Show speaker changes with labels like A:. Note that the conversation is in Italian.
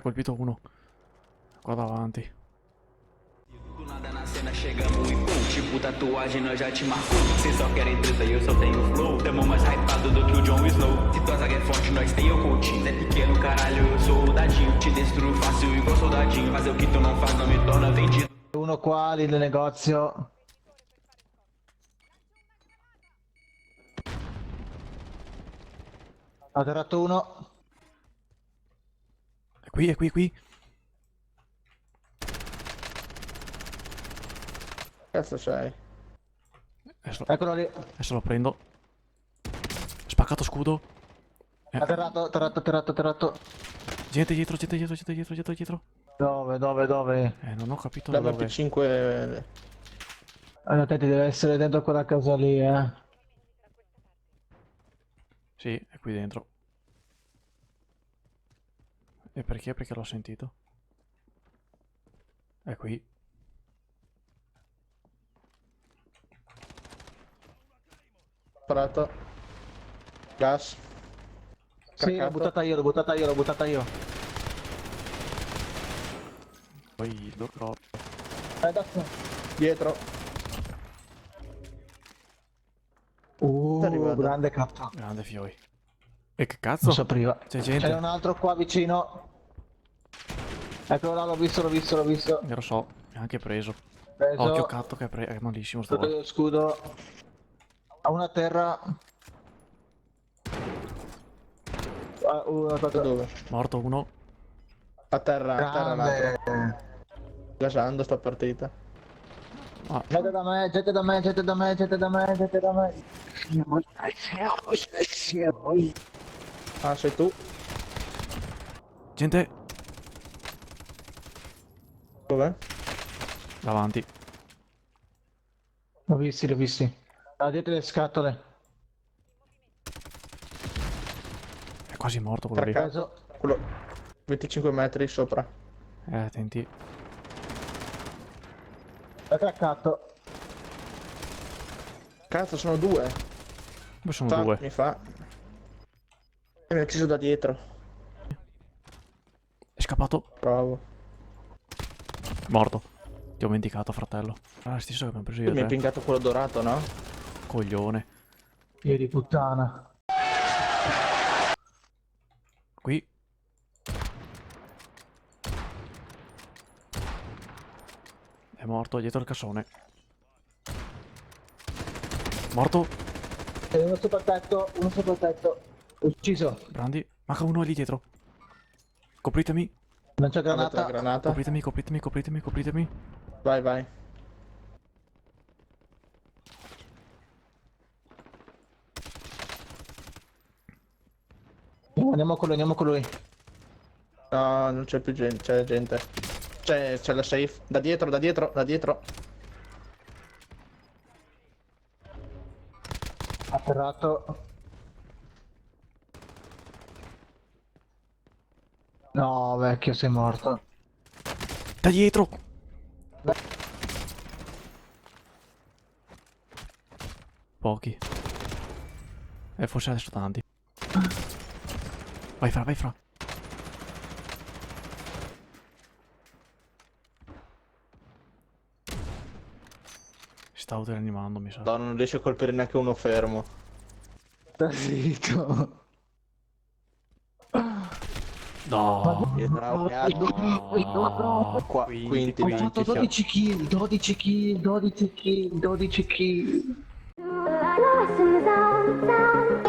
A: Colpito uno. Qua davanti.
B: Do nada na cena chegamos e pum, tipo tatuagem nós já te marcou. Cês só querem treta e eu só tenho flow. Tamo mais hypado do que o Jon Snow. Se tua zaga é forte, nós tem o coaching. É pequeno, caralho, eu sou o dadinho. Te destruo fácil igual soldadinho. Fazer o que tu não faz não me torna vendido.
C: Uno qua lì nel negozio. Ha tirato uno.
A: È qui, è qui, è qui.
D: Cazzo c'hai?
C: Eccolo lì.
A: Adesso lo prendo. Spaccato scudo.
C: Ha tirato.
A: Gente dietro, gente dietro, gente dietro, gente dietro.
C: Dove?
A: Non ho capito
D: La
A: dove.
D: MP5
C: Allora te ti deve essere dentro quella casa lì,
A: Sì, è qui dentro. E perché? Perché l'ho sentito. È qui.
D: sparato. Gas.
C: Sì, l'ho buttata io.
A: Poi lo crollo.
C: Adesso.
D: Dietro. Sta arrivando.
C: Grande cazzo.
A: Grande fioi. E che cazzo?
C: Non si apriva.
A: C'è gente.
C: C'è un altro qua vicino. Eccolo là, l'ho visto.
A: Lo so, mi ha anche preso.
C: Preso.
A: Occhio catto che è malissimo sto
C: Sotto
A: qua.
C: lo scudo. Ha una terra.
D: Dove?
A: Morto uno.
D: A terra l'altro.
C: Grande.
D: Gasando sta partita.
C: Gente da me.
D: Ah, sei tu?
A: Gente
D: Dov'è?
A: davanti.
C: L'ho visti. Ah, dietro le scatole.
A: È quasi morto quello lì.
C: Preso.
D: Quello 25 metri sopra.
A: Attenti.
C: È craccato.
D: Cazzo, sono due.
A: Dove sono due?
D: Mi fa. E mi ha ucciso da dietro.
A: È scappato.
D: Bravo.
A: Morto. Ti ho dimenticato, fratello. Ah, stesso che abbiamo preso io
D: Tu mi hai
A: e te.
D: pingato quello dorato, no?
A: Coglione.
C: Io di puttana.
A: Qui. È morto dietro il cassone. Morto.
C: E uno sopra il tetto. Ucciso.
A: Brandi. Manca uno lì dietro. Copritemi.
C: Lancia
D: Avete la
C: granata.
D: granata.
A: Copritemi.
D: Vai.
C: Andiamo con lui.
D: No, non c'è più gente, c'è gente. C'è la safe. Da dietro.
C: Atterrato. No, vecchio, sei morto.
A: Da dietro. Pochi. E forse adesso tanti. Vai fra. Si sta autorianimando, mi sa.
D: No, non riesce a colpire neanche uno fermo.
C: Sta zitto.
A: No.
D: Bravo,
A: No.
D: Qua,
A: Quinti,
C: Ho
A: quinti,
C: fatto 12 kill. 12 kill.
E: Lost in the zone.